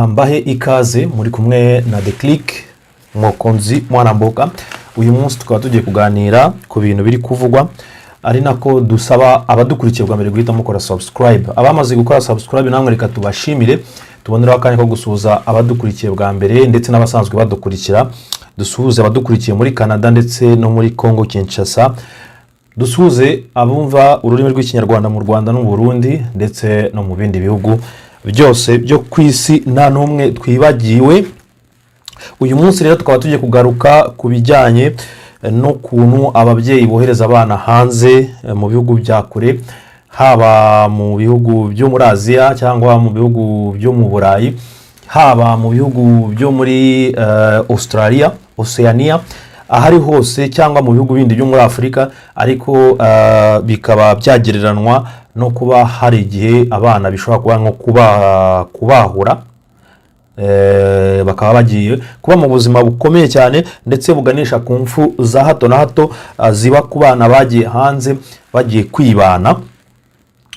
Mbahe ikaze muri kumwe na The Click Mwokonzi Mwanamboka. Uyu munsi tukaba tugiye kuganira ku bintu biri kuvugwa, ari nako dusaba abadukurikiye bwa mbere guhita mukora subscribe. Abamaze gukora subscribe namwe reka tubashimire, tuboneraho akanya ko gusuhuza abadukurikiye bwa mbere ndetse n'abasanzwe badukurikira. Dusuhuze abadukurikiye muri Canada ndetse no muri Congo Kinshasa. Dusuhuze abumva ururimi rw'ikinyarwanda mu Rwanda no mu Burundi ndetse no mu bindi bihugu byose byo kwisi nta numwe twibagiwe. Uyu munsi rero tukaba tugiye kugaruka ku bijyanye no kuntu ababyeyi bohereza abana hanze mu bihugu bya kure, haba mu bihugu byo muri Aziya cyangwa mu bihugu byo mu Burayi, haba mu bihugu byo muri Australia, Oceania, ahari hose cyangwa mu bihugu bindi byo muri Afrika, ariko bikaba byagereranwa no kuba hari igihe abana bishobora kuba nko kubahura, bakaba bagiye kuba mu buzima bukomeye cyane ndetse buganisha ku mfu za hato na hato ziba ku bana bagiye hanze bagiye kwibana,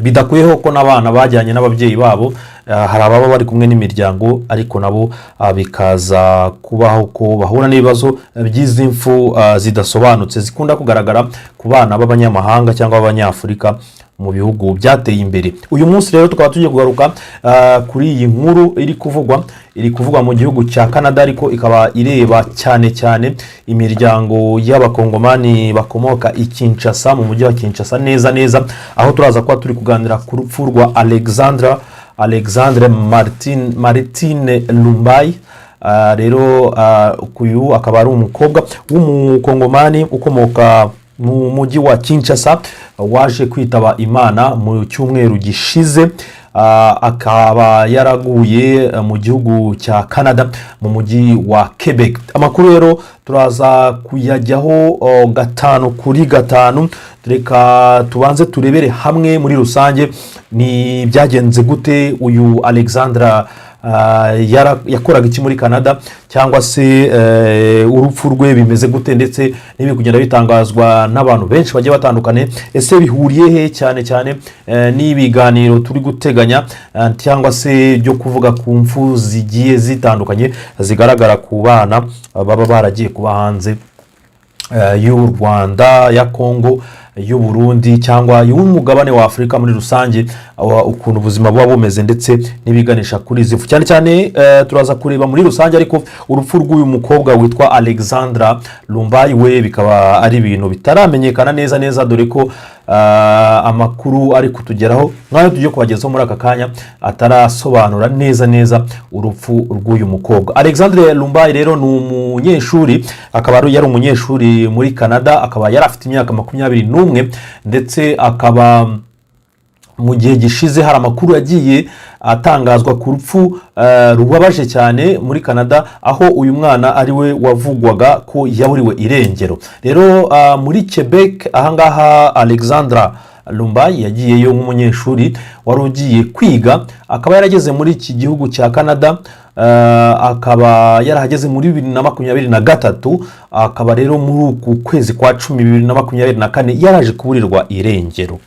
bidakuyeho ko n'abana bajyanye n'ababyeyi babo. Hari ababa bari kumwe n'imiryango ariko nabo bikaza kubaho ko bahura n'ibibazo by'izi mfu zidasobanutse zikunda kugaragara ku bana b'abanyamahanga cyangwa b'abanyafurika mu bihugu byateye imbere. Uyu munsi rero tukaba tugiye kugaruka kuri iyi nkuru iri kuvugwa mu gihugu cya Canada, ariko ikaba ireba cyane imiryango y'abakongomani bakomoka i Kinshasa, mu mujyi wa Kinshasa neza, aho turaza kuba turi kuganira ku rupfu rwa Alexandre Martine Lumbai. Rero uyu akaba ari umukobwa w'umukongomani ukomoka mu mujyi wa Kinshasa, waje kwitaba Imana mu cyumweru gishize. Akaba yaraguye mu gihugu cya Canada mu mujyi wa Quebec. Amakuru rero turaza kuyajyaho gatanu kuri gatanu. Reka tubanze turebere hamwe muri rusange ni byagenze gute, uyu Alexandra yakoraga iki muri Canada, cyangwa se urupfu rwe bimeze gute, ndetse n'ibiri kugenda bitangazwa n'abantu benshi bagiye batandukanye. Ese bihuriye he cyane n'ibiganiro turi guteganya cyangwa se byo kuvuga ku mfu zigiye zitandukanye zigaragara ku bana baba baragiye kuba hanze y'u Rwanda, ya Congo, y'u Burundi cyangwa y'umugabane wa Afrika muri rusange, ukuntu ubuzima buba bumeze ndetse n'ibiganisha kuri izifu cyane turaza kureba muri rusange. Ariko urupfu rw'uyu mukobwa witwa Alexandra Lumbai we bikaba ari ibintu bitaramenyekana neza, dore ko amakuru ari kutugeraho nk'ayo tugiye kubagezaho muri aka kanya atarasobanura neza urupfu rw'uyu mukobwa. Alexandre Lumbai rero ni umunyeshuri, akaba yari umunyeshuri muri Canada, akaba yari afite imyaka 21 ndetse akaba mu gihe gishize hari amakuru yagiye atangazwa ku rupfu rubabaje cyane muri Canada, aho uyu mwana ari we wavugwaga ko yaburiwe irengero. Rero muri Quebec ahangaha Alexandra Lumbai yagiyeyo nk'umunyeshuri wari ugiye kwiga, akaba yarageze muri iki gihugu cya Canada, akaba yarahageze muri 2023, akaba rero muri uku kwezi kwa 10 2024 yaraje kuburirwa irengero.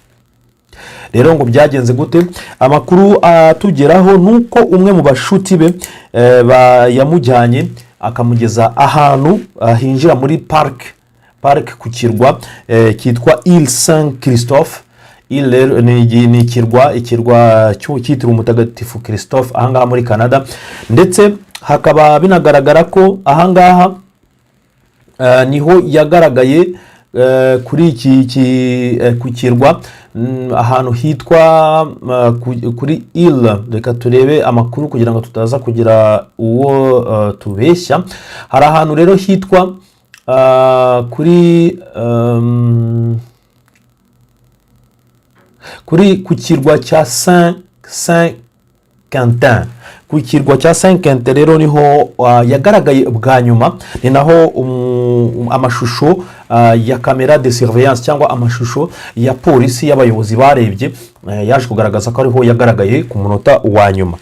Rero ngo byagenze gute? Amakuru atugeraho nuko umwe mu bashuti be yamujyanye akamugeza ahantu hinjira muri park ku kirwa kitwa Ile Saint Christophe. Ile ni ikirwa cyitiriwe umutagatifu Christophe ahangaha muri Canada, ndetse hakaba binagaragara ko ahangaha niho yagaragaye kuri ku kirwa, ahantu hitwa kuri Ile. Reka turebe amakuru kugira ngo tutaza kugira uwo tubeshya. Hari ahantu rero hitwa ku kirwa cya Saint-Quentin. Ku kirwa cya Saint-Quentin rero niho yagaragaye bwa nyuma, ni naho amashusho ya camera de surveillance cyangwa amashusho ya polisi y'abayobozi barebye yaje kugaragaza ko ariho yagaragaye ku munota wa nyuma.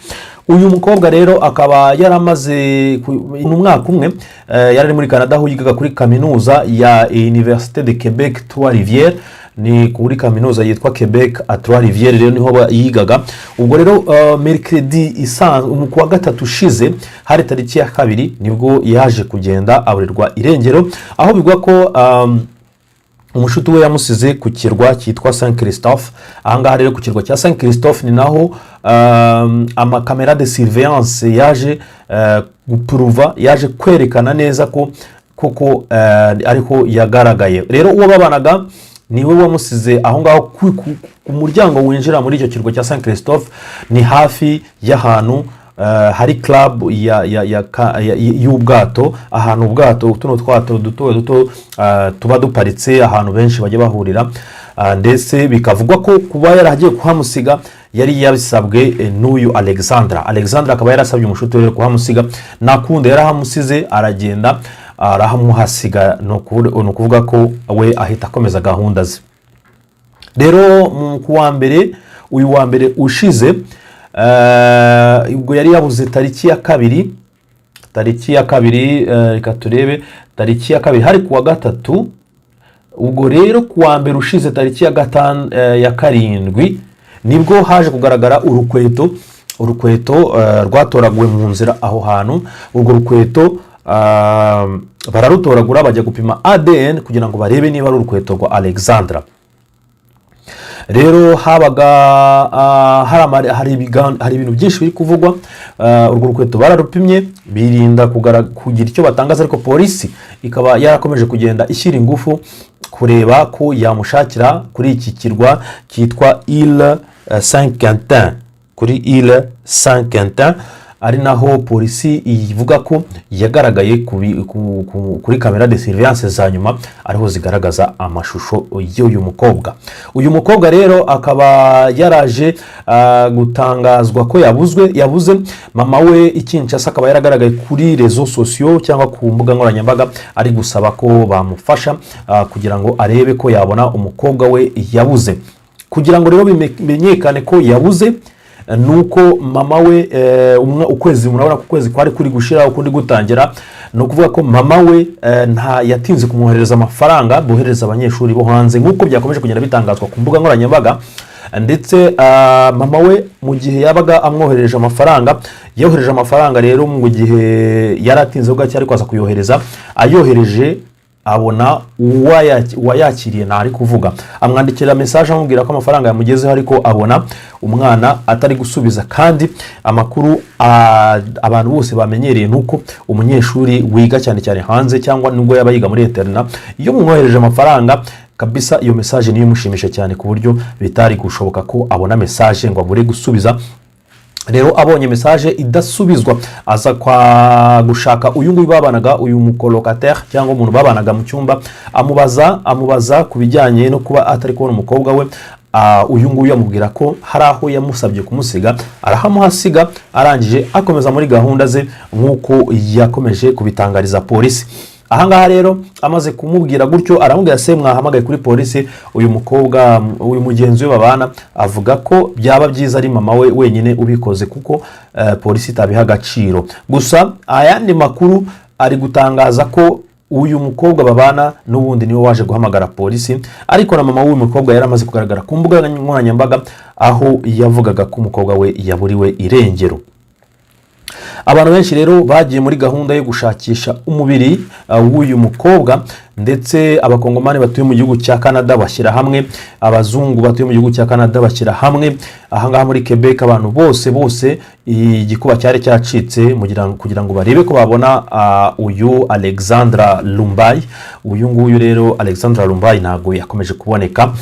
Uyu mukobwa rero akaba yaramaze umwaka umwe yari muri Canada, aho yigaga kuri kaminuza ya Université de Québec Trois-Rivières, ni kuri kaminuza yitwa Quebec à Trois-Rivières, rero niho yigaga. ubwo rero mercredi isanzwe ku wa gatatu ushize hari tariki ya 2 nibwo yaje kugenda aburirwa irengero, aho bigwa ko umushuti we yamusize ku kirwa cyitwa Saint Christophe. Ahangaha rero ku kirwa cya Saint Christophe ni naho amakamera de surveillance yaje gupuruva, yaje kwerekana neza ko koko ariko yagaragaye. Rero uwo babanaga niwe wamusize aho ngaho ku muryango winjira muri icyo kirwa cya Saint Christophe, ni hafi y'ahantu hari club y'ubwato, ahantu ubwato tuno twato duto tuba duparitse ahantu benshi bajya bahurira, ndetse bikavugwa ko kuba yaragiye kuhamusiga yari yabisabwe n'uyu Alexandra akaba yarasabye umushuti we kuhamusiga, nakundi yarahamusize aragenda arahamuhasiga, no kuvuga ko we ahita akomeza gahunda ze. Rero uyu wa mbere ushize ubwo yari yabuze tariki ya 2 reka turebe, tariki ya 2 hari kuwa gatatu. ubwo rero kuwa mbere ushize tariki ya 7 nibwo haje kugaragara urukweto rwatoraguwe mu nzira aho hantu. urwo rukweto bararutoragura bajya gupima ADN kugira ngo barebe niba ari urukweto rwa Alexandra. rero habaga hari ibintu byinshi biri kuvugwa. urwo rukweto bararupimye birinda kugira icyo batangaza, ariko polisi ikaba yarakomeje kugenda ishyira ingufu kureba ko yamushakira kuri iki kirwa cyitwa Ile Saint-Quentin, kuri Ile Saint-Quentin, ari naho polisi ivuga ko yagaragaye kuri kamera de surveillance za nyuma, ariho zigaragaza amashusho y'uyu mukobwa. uyu mukobwa rero akaba yaraje gutangazwa ko yabuze. mama we Kinshasa akaba yaragaragaye kuri réseaux sociaux cyangwa ku mbuga nkoranyambaga ari gusaba ko bamufasha kugira ngo arebe ko yabona umukobwa we yabuze. kugira ngo rero bimenyekane ko yabuze, nuko mama we ukwezi, murabona ko ukwezi kwari kuri gushira ukundi gutangira, no kuvuga ko mama we nta yatinze kumwohereza amafaranga bohereza abanyeshuri bo hanze nkuko byakomeje kugenda bitangazwa ku mbuga nkoranyambaga. ndetse mama we mu gihe yabaga amwohereje amafaranga, yohereje amafaranga rero mu gihe yaratinze gake ariko aza kuyohereza, ayohereje abona uwayakiriye ntari kuvuga, amwandikira message amubwira ko amafaranga yamugezeho, ariko abona umwana atari gusubiza. kandi amakuru abantu bose bamenyereye nuko umunyeshuri wiga cyane cyane hanze cyangwa nubwo yaba yiga muri internet, iyo mwohereje amafaranga kabisa iyo message niyo mushimisha cyane ku buryo bitari gushoboka ko abona message ngo abure gusubiza. rero abonye message idasubizwa aza kwa gushaka uyu nguyu babanaga, uyu mukolocataire cyangwa umuntu babanaga mu cyumba, amubaza kubijyanye no kuba atari kubona umukobwa we. uyu nguyu amubwira ko hari aho yamusabye kumusiga, arahamuhasiga, arangije akomeza muri gahunda ze nkuko yakomeje kubitangariza polisi. ahangaha rero amaze kumubwira gutyo aramubwira se mwahamagaye kuri polisi, uyu mukobwa uyu mugenzi we babana avuga ko byaba byiza ari mama we wenyine ubikoze kuko polisi itabiha agaciro. gusa ayandi makuru ari gutangaza ko uyu mukobwa babana n'ubundi niwe waje guhamagara polisi, ariko na mama w'uyu mukobwa yaramaze kugaragara ku mbuga nkoranyambaga aho yavugaga ko umukobwa we yaburiwe irengero. abantu benshi rero bagiye muri gahunda yo gushakisha umubiri w'uyu mukobwa, ndetse abakongomani batuye mu gihugu cya Canada bashyira hamwe, abazungu batuye mu gihugu cya Canada bashyira hamwe. ahangaha muri Quebec abantu bose igikuba cyari cyacitse kugira ngo barebe ko babona uyu Alexandra Lumbai. uyu nguyu rero Alexandra Lumbai ntago yakomeje kuboneka.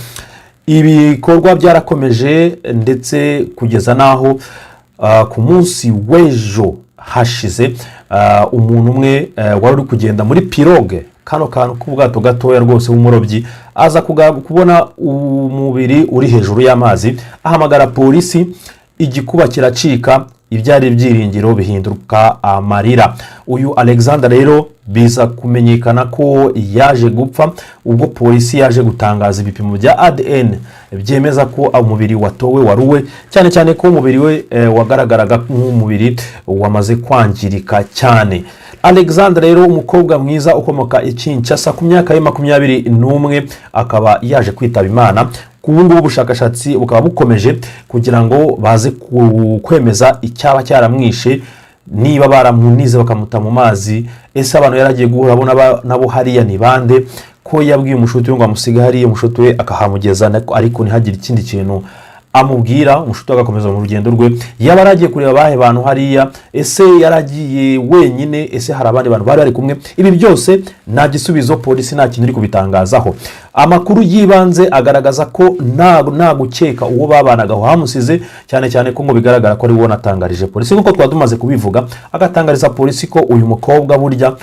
ibikorwa byarakomeje ndetse kugeza naho ku munsi w'ejo hashize umuntu umwe wari uri kugenda muri pirogue, kano kantu k'ubwato gatoya rwose w'umurobyi, aza kubona umubiri uri hejuru y'amazi, ahamagara polisi, igikuba kiracika, ibyari byiringiro bihinduka amarira. uyu Alexander rero biza kumenyekana ko yaje gupfa ubwo polisi yaje gutangaza ibipimo bya ADN byemeza ko umubiri watowe waruwe, cyane cyane ko umubiri we wagaragaraga nk'umubiri wamaze kwangirika cyane. Alexandre rero umukobwa mwiza ukomoka i Kinshasa ku myaka ye 21 akaba yaje kwitaba Imana. Ku bundi ubushakashatsi bukaba bukomeje kugira ngo baze kwemeza icyaba cyaramwishe, niba baramunize bakamuta mu mazi, ese abantu yaragiye guhura nabo hariya ni bande, ko yabwiye umushuti we ngo amusiga hariya, umushuti we akahamugeza ariko ntihagire ikindi kintu amubwira, umushuti agakomeza mu rugendo rwe. Yaba yaragiye kureba abahe bantu hariya, ese yaragiye wenyine, ese hari abandi bantu bari kumwe? Ibi byose nta gisubizo, polisi nta kintu iri kubitangazaho. Amakuru yibanze agaragaza ko nta gukeka uwo babanaga hamusize, cyane cyane ko ngo bigaragara ko ari wo natangarije polisi, nkuko twadumaze kubivuga, agatangariza polisi ko uyu mukobwa burya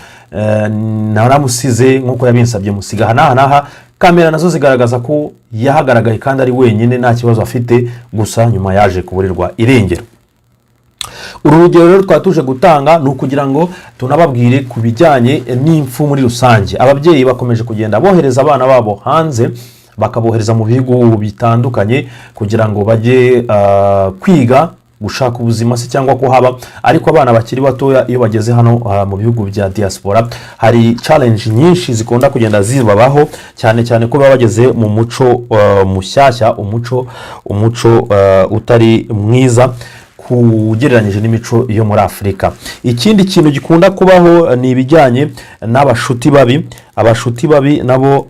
naramusize nkuko yabinsabye, musiga hanaha. Kamera nazo zigaragaza ko yahagaragaye kandi ari wenyine nta kibazo afite, gusa nyuma yaje kuburirwa irengero. Uru rugero rero twatuje gutanga ni ukugira ngo tunababwire ku bijyanye n'impfu muri rusange. Ababyeyi bakomeje kugenda bohereza abana babo hanze, bakabohereza mu bihugu bitandukanye kugira ngo bajye kwiga, gushaka ubuzima se cyangwa ko haba. Ariko abana bakiri batoya iyo bageze hano mu bihugu bya diaspora, hari challenge nyinshi zikunda kugenda zibabaho, cyane cyane ko baba bageze mu muco mushyashya, umuco utari mwiza kugereranyije n'imico yo muri Afurika. Ikindi kintu gikunda kubaho ni ibijyanye n'abashuti babi. Abashuti babi nabo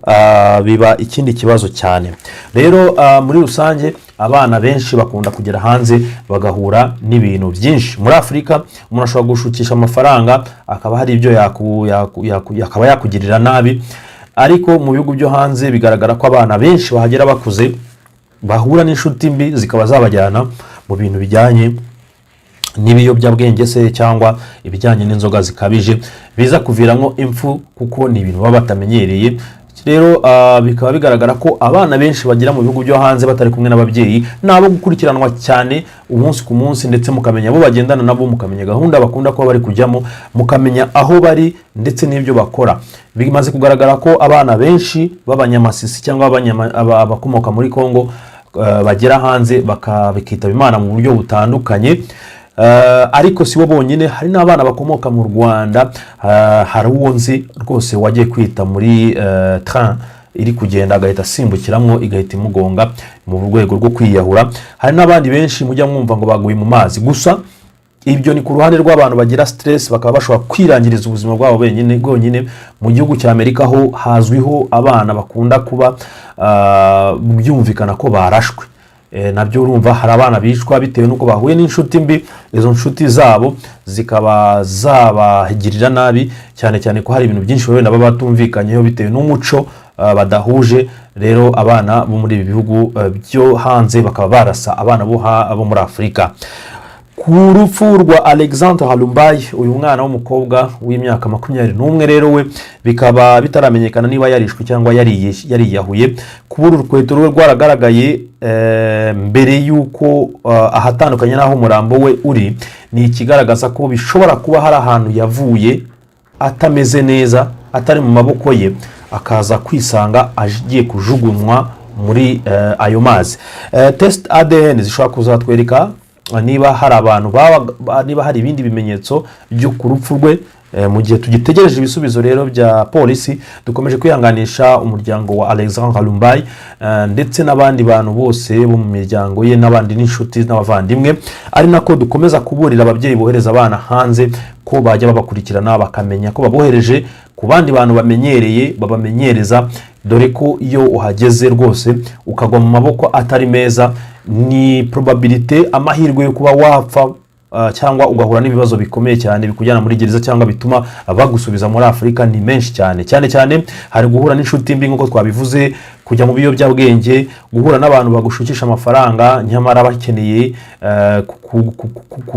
biba ikindi kibazo cyane. Rero muri rusange abana benshi bakunda kugera hanze bagahura n'ibintu byinshi. Muri Afurika umuntu ashobora gushukisha amafaranga, akaba hari ibyo yakaba yakugirira nabi, ariko mu bihugu byo hanze bigaragara ko abana benshi bahagera bakuze bahura n'inshuti mbi zikaba zabajyana mu bintu bijyanye n'ibiyobyabwenge se cyangwa ibijyanye n'inzoga zikabije, biza kuviramo impfu kuko ni ibintu baba batamenyereye. Rero bikaba bigaragara ko abana benshi bagira mu bihugu byo hanze batari kumwe n'ababyeyi, nabo gukurikiranwa cyane umunsi ku munsi, ndetse mukamenya abo bagendana nabo, mukamenya gahunda bakunda kuba bari kujyamo, mukamenya aho bari ndetse n'ibyo bakora. Bimaze kugaragara ko abana benshi b'abanyamasisi cyangwa abakomoka muri Kongo bagera hanze bakitaba Imana mu buryo butandukanye. Ariko si bo bonyine, hari n'abana bakomoka mu Rwanda. Hari uwo nzi rwose wagiye kwita muri train iri kugenda agahita asimbukiramo igahita imugonga mu rwego rwo kwiyahura. Hari n'abandi benshi mujya mwumva ngo baguye mu mazi. Gusa ibyo ni ku ruhande rw'abantu bagira stress, bakaba bashobora kwirangiriza ubuzima bwabo bwonyine. Mu gihugu cya Amerika ho hazwiho abana bakunda kuba byumvikana ko barashwe. Nabyo urumva hari abana bicwa bitewe nuko bahuye n'inshuti mbi, izo nshuti zabo zikaba zabagirira nabi, cyane cyane ko hari ibintu byinshi wenda baba batumvikanyeho bitewe n'umuco badahuje. Rero abana bo muri ibi bihugu byo hanze bakaba barasa abana bo muri Afurika. Ku rupfu rwa Alexandre Halumbayi, uyu mwana w'umukobwa w'imyaka 21 rero we bikaba bitaramenyekana niba yarishwe cyangwa yariyahuye. Kubura urukweto rwe rwaragaragaye mbere yuko ahatandukanye naho umurambo we uri, ni ikigaragaza ko bishobora kuba hari ahantu yavuye atameze neza, atari mu maboko ye, akaza kwisanga agiye kujugunywa muri ayo mazi. Test ADN zishobora kuzatwereka niba hari abantu niba hari ibindi bimenyetso byo ku rupfu rwe. Mu gihe tugitegereje ibisubizo rero bya polisi, dukomeje kwihanganisha umuryango wa Alexandre Halumbayi ndetse n'abandi bantu bose bo mu miryango ye n'abandi n'inshuti n'abavandimwe. Ari nako dukomeza kuburira ababyeyi bohereza abana hanze ko bajya babakurikirana, bakamenya ko babohereje ku bandi bantu bamenyereye, babamenyereza, dore ko iyo uhageze rwose ukagwa mu maboko atari meza, ni probability, amahirwe yo kuba wapfa cyangwa ugahura n'ibibazo bikomeye cyane bikujyana muri gereza cyangwa bituma bagusubiza muri Afurika ni menshi cyane. Cyane hari guhura n'inshuti mbi nkuko twabivuze, kujya mu biyobyabwenge, guhura n'abantu bagushukisha amafaranga nyamara bakeneye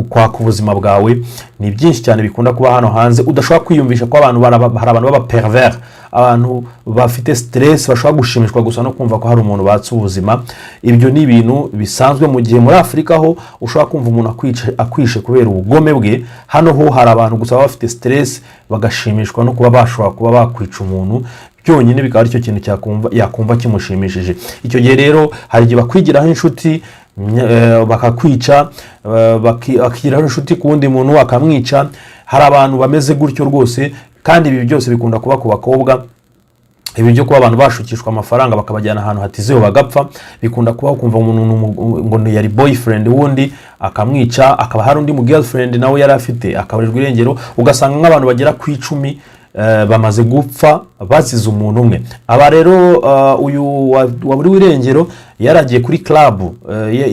kwaka ubuzima bwawe. Ni byinshi cyane bikunda kuba hano hanze, udashobora kwiyumvisha ko hari abantu baba pervers, abantu bafite stress bashobora gushimishwa gusa no kumva ko hari umuntu batse ubuzima. Ibyo ni ibintu bisanzwe, mu gihe muri Afurika ho ushobora kumva umuntu akwishe kubera ubugome bwe. Hano ho hari abantu gusa bafite stress bagashimishwa no kuba bashobora kuba bakwica umuntu byonyine, bikaba ari cyo kintu yakumva kimushimishije. Icyo gihe rero hari igihe bakwigiraho inshuti bakakwica, bakigiraho inshuti ku wundi muntu akamwica. hari abantu bameze gutyo rwose, kandi ibi byose bikunda kuba ku bakobwa. Ibi byo kuba abantu bashukishwa amafaranga bakabajyana ahantu hatizeho bagapfa, bikunda kuba ukumva umuntu ngo yari boyfriend wundi akamwica, akaba hari undi mu girlfriend nawe yari afite akaburirwa irengero, ugasanga nk'abantu bagera ku 10 bamaze gupfa bazize umuntu umwe. Aba rero uyu waburiwe irengero yaragiye kuri club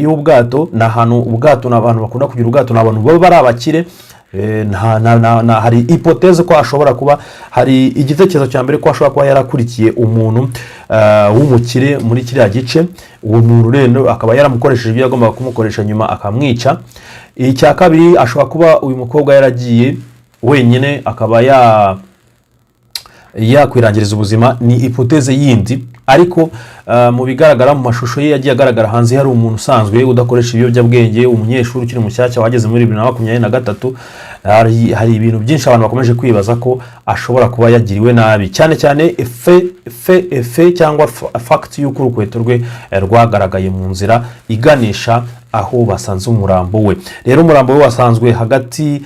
y'ubwato. Na hano ubwato n'abantu bakunda kugira ubwato n'abantu baba bari abakire. Hari hypothèse ko ashobora kuba, hari igitekerezo cya mbere ko ashobora kuba yarakurikiye umuntu w'umukire muri kiriya gice. Uwo muntu rero akaba yaramukoresheje ibyo yagombaga kumukoresha, nyuma akamwica. Icya kabiri ashobora kuba uyu mukobwa yaragiye wenyine akaba yakwirangiriza ubuzima. Ni hypothèse yindi, ariko mu bigaragara mu mashusho ye yagiye agaragara hanze hari umuntu usanzwe udakoresha ibiyobyabwenge, umunyeshuri ukiri mushyashya wageze muri 2023. Hari ibintu byinshi abantu bakomeje kwibaza ko ashobora kuba yagiriwe nabi, cyane cyane efe cyangwa fact y'uko urukweto rwe rwagaragaye mu nzira iganisha aho basanze umurambo we. Rero umurambo we wasanzwe hagati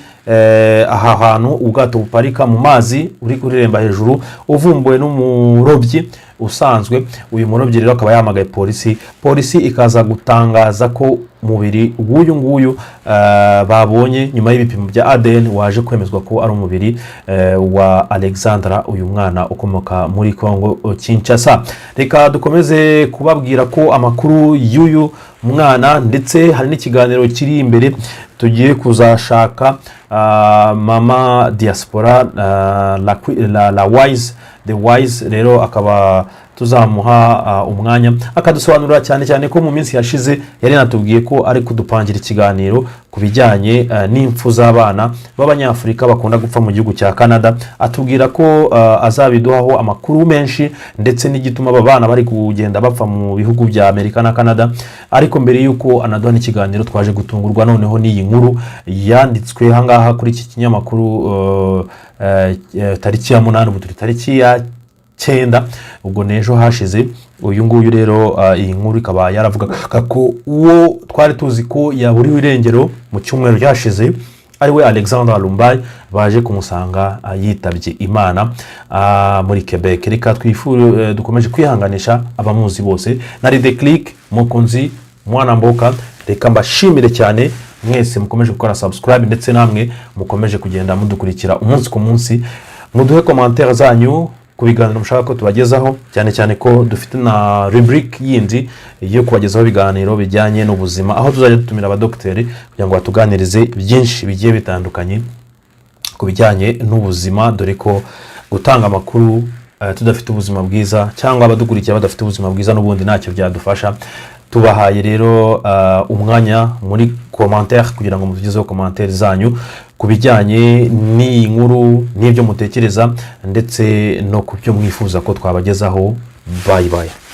aha hantu ubwato buparika mu mazi, uri kureremba hejuru, uvumbuwe n'umurobyi usanzwe. Uyu murobyi rero akaba yahamagaye polisi ikaza gutangaza ko umubiri w'uyu nguyu babonye nyuma y'ibipimo bya ADN waje kwemezwa ko ari umubiri wa Alexandra, uyu mwana ukomoka muri Congo Kinshasa. Reka dukomeze kubabwira ko amakuru y'uyu mwana, ndetse hari n'ikiganiro kiri imbere tugiye kuzashaka mama diaspora la wise, the wise. Rero akaba tuzamuha umwanya akadusobanurira cyane ko mu minsi yashize yari natubwiye ko ari kudupangira ikiganiro ku bijyanye n'impfu z'abana b'abanyafurika bakunda gupfa mu gihugu cya Canada. Atubwira ko azabiduhaho amakuru menshi, ndetse n'igituma aba bana bari kugenda bapfa mu bihugu bya Amerika na Canada. Ariko mbere yuko anaduha n'ikiganiro, twaje gutungurwa noneho n'iyi nkuru yanditswe hangaha kuri iki kinyamakuru tariki ya 8, ubu turi tariki ya 9, ubwo nejo hashize. Uyu nguyu rero iyi nkuru ikaba yaravuga ko uwo twari tuzi ko yaburiwe irengero mu cyumweru cyashize ari we Alexandra Lumbai, baje kumusanga yitabye Imana muri Quebec. Reka dukomeje kwihanganisha abamuzi bose. Nari The Click Mukunzi Mwana Mboka. Reka mbashimire cyane mwese mukomeje gukora subscribe, ndetse namwe mukomeje kugenda mudukurikira umunsi ku munsi. Muduhe commentaire zanyu ku biganiro mushaka ko tubagezaho, cyane ko dufite na rubric yindi yo kubagezaho ibiganiro bijyanye n'ubuzima, aho tuzajya dutumira abadokiteri kugira ngo batuganirize byinshi bigiye bitandukanye ku bijyanye n'ubuzima, dore ko gutanga amakuru tudafite ubuzima bwiza, cyangwa abadukurikiye badafite ubuzima bwiza, n'ubundi ntacyo byadufasha. Tubahaye rero umwanya muri commentaire kugira ngo mutugezeho commentaire zanyu ku bijyanye n'iyi nkuru, n'ibyo mutekereza, ndetse no ku byo mwifuza ko twabagezaho. Bye bye.